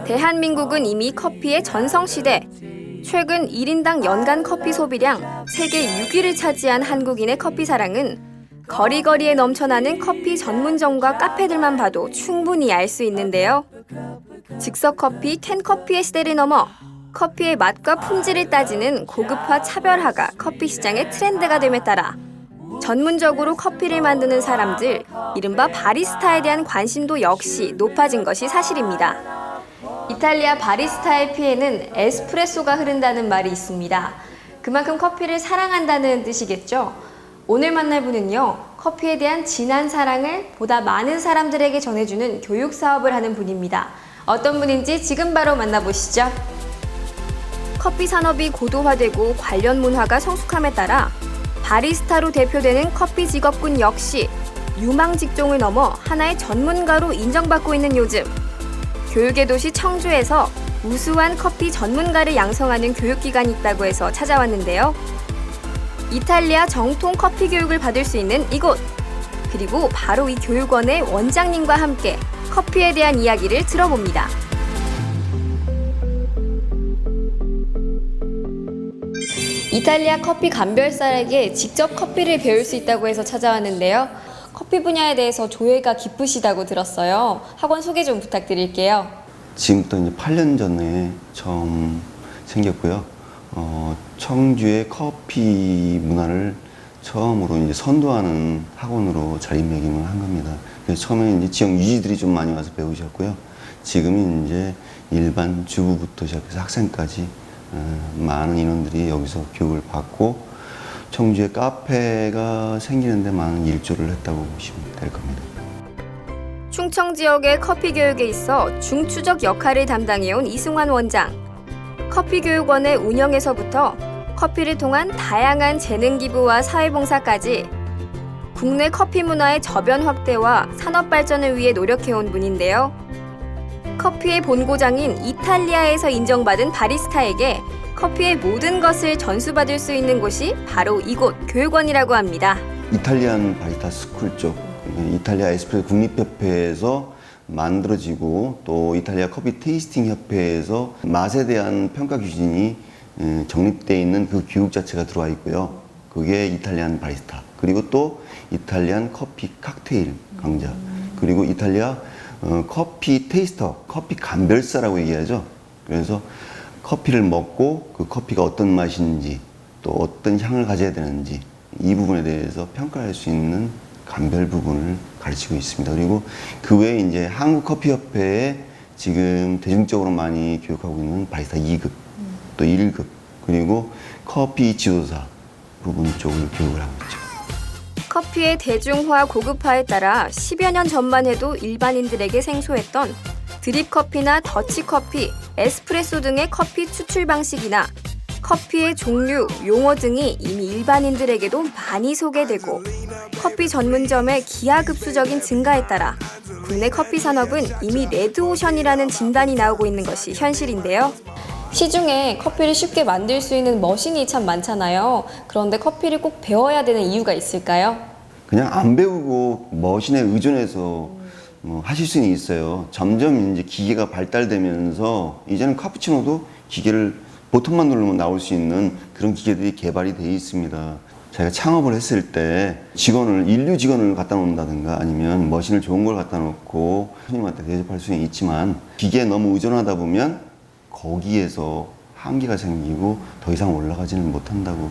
대한민국은 이미 커피의 전성시대. 최근 1인당 연간 커피 소비량 세계 6위를 차지한 한국인의 커피 사랑은 거리거리에 넘쳐나는 커피 전문점과 카페들만 봐도 충분히 알 수 있는데요. 즉석 커피, 캔커피의 시대를 넘어 커피의 맛과 품질을 따지는 고급화 차별화가 커피 시장의 트렌드가 됨에 따라 전문적으로 커피를 만드는 사람들, 이른바 바리스타에 대한 관심도 역시 높아진 것이 사실입니다. 이탈리아 바리스타의 피에는 에스프레소가 흐른다는 말이 있습니다. 그만큼 커피를 사랑한다는 뜻이겠죠? 오늘 만날 분은요, 커피에 대한 진한 사랑을 보다 많은 사람들에게 전해주는 교육 사업을 하는 분입니다. 어떤 분인지 지금 바로 만나보시죠. 커피 산업이 고도화되고 관련 문화가 성숙함에 따라 바리스타로 대표되는 커피 직업군 역시 유망 직종을 넘어 하나의 전문가로 인정받고 있는 요즘. 교육의 도시 청주에서 우수한 커피 전문가를 양성하는 교육기관이 있다고 해서 찾아왔는데요. 이탈리아 정통 커피 교육을 받을 수 있는 이곳. 그리고 바로 이 교육원의 원장님과 함께 커피에 대한 이야기를 들어봅니다. 이탈리아 커피 감별사에게 직접 커피를 배울 수 있다고 해서 찾아왔는데요. 커피 분야에 대해서 조예가 깊으시다고 들었어요. 학원 소개 좀 부탁드릴게요. 지금부터 이제 8년 전에 처음 생겼고요. 청주의 커피 문화를 처음으로 이제 선도하는 학원으로 자리매김을 한 겁니다. 그래서 처음에 이제 지역 유지들이 좀 많이 와서 배우셨고요. 지금은 이제 일반 주부부터 시작해서 학생까지 많은 인원들이 여기서 교육을 받고 청주에 카페가 생기는데 많은 일조를 했다고 보시면 될 겁니다. 충청 지역의 커피 교육에 있어 중추적 역할을 담당해온 이승환 원장. 커피 교육원의 운영에서부터 커피를 통한 다양한 재능 기부와 사회봉사까지 국내 커피 문화의 저변 확대와 산업 발전을 위해 노력해온 분인데요. 커피의 본고장인 이탈리아에서 인정받은 바리스타에게 커피의 모든 것을 전수받을 수 있는 곳이 바로 이곳 교육원이라고 합니다. 이탈리안 바리스타 스쿨 쪽, 이탈리아 에스프레소 국립협회에서 만들어지고 또 이탈리아 커피 테이스팅 협회에서 맛에 대한 평가 기준이 정립되어 있는 그 교육 자체가 들어와 있고요. 그게 이탈리안 바리스타, 그리고 또 이탈리안 커피 칵테일 강좌, 그리고 이탈리아 커피 테이스터, 커피 감별사라고 얘기하죠. 그래서 커피를 먹고 그 커피가 어떤 맛인지 또 어떤 향을 가져야 되는지 이 부분에 대해서 평가할 수 있는 감별 부분을 가르치고 있습니다. 그리고 그 외에 이제 한국커피협회에 지금 대중적으로 많이 교육하고 있는 바리스타 2급, 또 1급, 그리고 커피 지도사 부분 쪽을 교육을 하고 있죠. 커피의 대중화, 고급화에 따라 10여 년 전만 해도 일반인들에게 생소했던 드립커피나 더치커피, 에스프레소 등의 커피 추출 방식이나 커피의 종류, 용어 등이 이미 일반인들에게도 많이 소개되고 커피 전문점의 기하급수적인 증가에 따라 국내 커피 산업은 이미 레드오션이라는 진단이 나오고 있는 것이 현실인데요. 시중에 커피를 쉽게 만들 수 있는 머신이 참 많잖아요. 그런데 커피를 꼭 배워야 되는 이유가 있을까요? 그냥 안 배우고 머신에 의존해서 하실 수는 있어요. 점점 이제 기계가 발달되면서 이제는 카푸치노도 기계를 버튼만 누르면 나올 수 있는 그런 기계들이 개발이 되어 있습니다. 자기가 창업을 했을 때 인류 직원을 갖다 놓는다든가 아니면 머신을 좋은 걸 갖다 놓고 손님한테 대접할 수는 있지만 기계에 너무 의존하다 보면 거기에서 한계가 생기고 더 이상 올라가지는 못한다고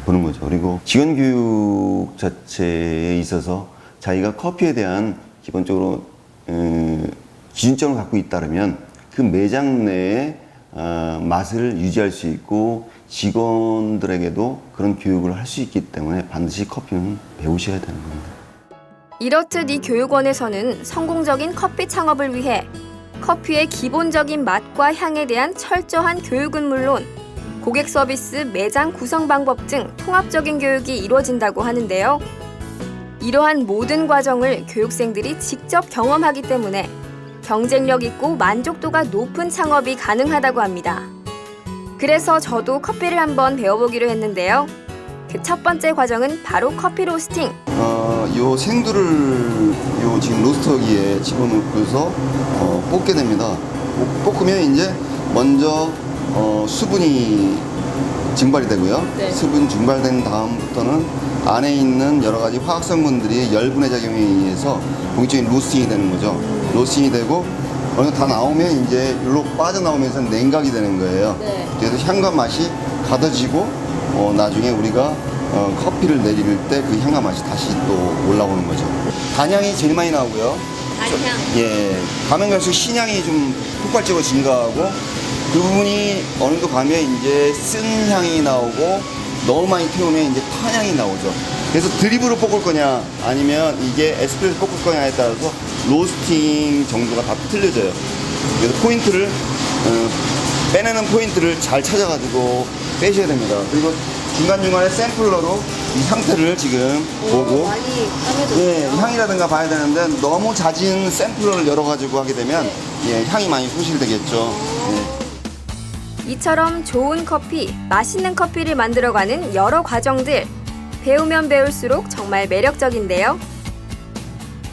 보는 거죠. 그리고 직원 교육 자체에 있어서 자기가 커피에 대한 기본적으로 기준점을 갖고 있다면 그 매장 내에 맛을 유지할 수 있고 직원들에게도 그런 교육을 할 수 있기 때문에 반드시 커피는 배우셔야 되는 겁니다. 이렇듯 이 교육원에서는 성공적인 커피 창업을 위해 커피의 기본적인 맛과 향에 대한 철저한 교육은 물론 고객 서비스, 매장 구성 방법 등 통합적인 교육이 이루어진다고 하는데요. 이러한 모든 과정을 교육생들이 직접 경험하기 때문에 경쟁력 있고 만족도가 높은 창업이 가능하다고 합니다. 그래서 저도 커피를 한번 배워보기로 했는데요. 그 첫 번째 과정은 바로 커피 로스팅. 요 생두를 요 지금 로스터기에 집어넣고서 볶게 됩니다. 볶으면 이제 먼저 수분이 증발이 되고요. 네. 수분 증발된 다음부터는 안에 있는 여러 가지 화학 성분들이 열분해 작용에 의해서 본격적인 로스팅이 되는 거죠. 로스팅이 되고 어느 정도 다 나오면 이제 일로 빠져나오면서 냉각이 되는 거예요. 네. 그래서 향과 맛이 가둬지고 나중에 우리가 커피를 내릴 때 그 향과 맛이 다시 또 올라오는 거죠. 단향이 제일 많이 나오고요. 단향. 예, 가면 갈수록 신향이 좀 폭발적으로 증가하고 그 부분이 어느 정도 가면 이제 쓴 향이 나오고 너무 많이 태우면 이제 탄향이 나오죠. 그래서 드립으로 볶을 거냐 아니면 이게 에스프레소 볶을 거냐에 따라서 로스팅 정도가 다 틀려져요. 그래서 포인트를 빼내는 포인트를 잘 찾아가지고 빼셔야 됩니다. 그리고 중간중간에 샘플러로 이 상태를 지금 보고 많이 예, 향이라든가 봐야 되는데 너무 잦은 샘플러를 열어가지고 하게 되면 예, 향이 많이 소실되겠죠. 예. 이처럼 좋은 커피, 맛있는 커피를 만들어가는 여러 과정들. 배우면 배울수록 정말 매력적인데요.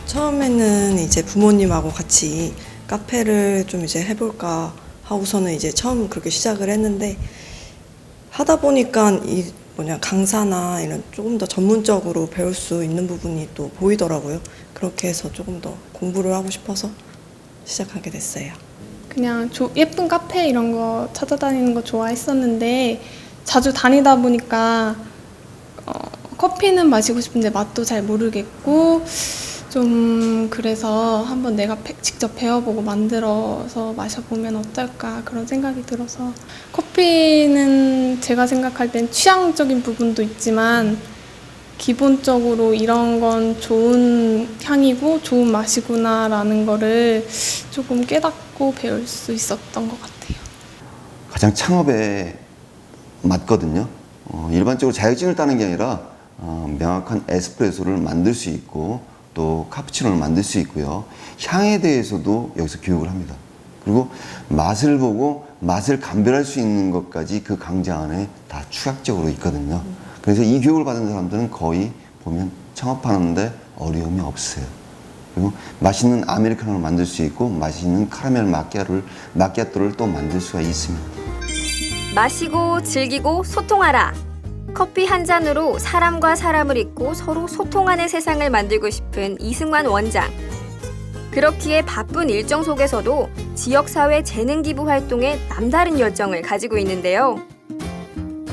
처음에는 이제 부모님하고 같이 카페를 좀 이제 해볼까 하고서는 이제 처음 그렇게 시작을 했는데 하다 보니까 이 강사나 이런 조금 더 전문적으로 배울 수 있는 부분이 또 보이더라고요. 그렇게 해서 조금 더 공부를 하고 싶어서 시작하게 됐어요. 그냥 예쁜 카페 이런 거 찾아다니는 거 좋아했었는데 자주 다니다 보니까 커피는 마시고 싶은데 맛도 잘 모르겠고 좀 그래서 한번 내가 직접 배워보고 만들어서 마셔보면 어떨까 그런 생각이 들어서 커피는 제가 생각할 땐 취향적인 부분도 있지만 기본적으로 이런 건 좋은 향이고 좋은 맛이구나라는 거를 조금 깨닫고 배울 수 있었던 것 같아요. 가장 창업에 맞거든요. 일반적으로 자격증을 따는 게 아니라 명확한 에스프레소를 만들 수 있고 또 카푸치노를 만들 수 있고요. 향에 대해서도 여기서 교육을 합니다. 그리고 맛을 보고 맛을 감별할 수 있는 것까지 그 강좌 안에 다 추가적으로 있거든요. 그래서 이 교육을 받은 사람들은 거의 보면 창업하는데 어려움이 없어요. 그리고 맛있는 아메리카노를 만들 수 있고 맛있는 카라멜 마키아토를 또 만들 수가 있습니다. 마시고 즐기고 소통하라. 커피 한 잔으로 사람과 사람을 잇고 서로 소통하는 세상을 만들고 싶은 이승환 원장. 그렇기에 바쁜 일정 속에서도 지역사회 재능기부 활동에 남다른 열정을 가지고 있는데요.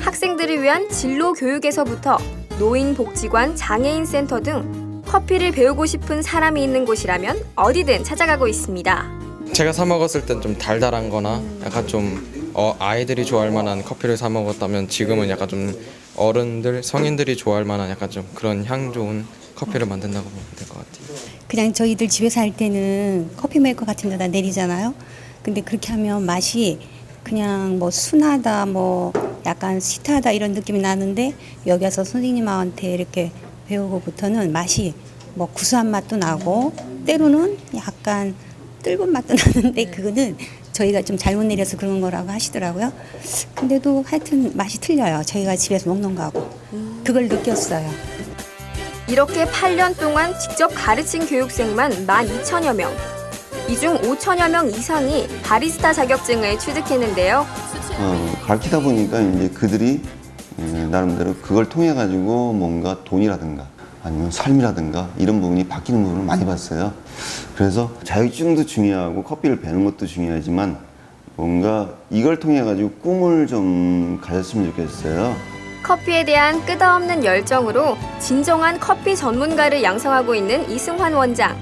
학생들을 위한 진로 교육에서부터 노인복지관, 장애인센터 등 커피를 배우고 싶은 사람이 있는 곳이라면 어디든 찾아가고 있습니다. 제가 사 먹었을 땐 좀 달달한 거나 약간 좀 아이들이 좋아할 만한 커피를 사 먹었다면 지금은 약간 좀 어른들, 성인들이 좋아할 만한 약간 좀 그런 향 좋은 커피를 만든다고 보면 될 것 같아요. 그냥 저희들 집에서 할 때는 커피 메이커 같은 데다 내리잖아요. 근데 그렇게 하면 맛이 그냥 뭐 순하다, 뭐 약간 시트하다 이런 느낌이 나는데 여기 와서 선생님한테 이렇게 배우고부터는 맛이 뭐 구수한 맛도 나고 때로는 약간 뜰은 맛도 나는데 그거는 저희가 좀 잘못 내려서 그런 거라고 하시더라고요. 근데도 하여튼 맛이 틀려요. 저희가 집에서 먹는 거하고. 그걸 느꼈어요. 이렇게 8년 동안 직접 가르친 교육생만 12,000여 명. 이 중 5,000여 명 이상이 바리스타 자격증을 취득했는데요. 가르치다 보니까 이제 그들이 나름대로 그걸 통해 가지고 뭔가 돈이라든가 아니면 삶이라든가 이런 부분이 바뀌는 부분을 많이 봤어요. 그래서 자격증도 중요하고 커피를 배우는 것도 중요하지만 뭔가 이걸 통해 가지고 꿈을 좀 가졌으면 좋겠어요. 커피에 대한 끝없는 열정으로 진정한 커피 전문가를 양성하고 있는 이승환 원장.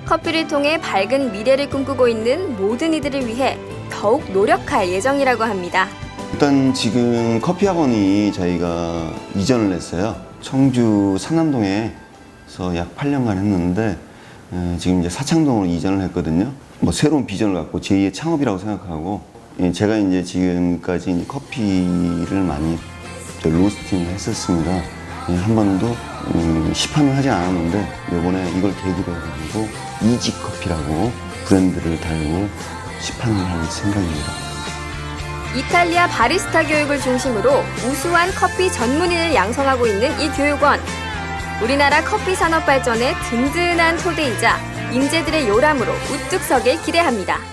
커피를 통해 밝은 미래를 꿈꾸고 있는 모든 이들을 위해 더욱 노력할 예정이라고 합니다. 일단 지금 커피 학원이 저희가 이전을 했어요. 청주 상남동에서 약 8년간 했는데 지금 이제 사창동으로 이전을 했거든요. 뭐 새로운 비전을 갖고 제2의 창업이라고 생각하고 제가 이제 지금까지 이제 커피를 많이 로스팅을 했었습니다. 한 번도 시판을 하지 않았는데 이번에 이걸 계기로 해가지고 이지커피라고 브랜드를 달고 시판을 할 생각입니다. 이탈리아 바리스타 교육을 중심으로 우수한 커피 전문인을 양성하고 있는 이 교육원. 우리나라 커피 산업 발전의 든든한 토대이자 인재들의 요람으로 우뚝 서길 기대합니다.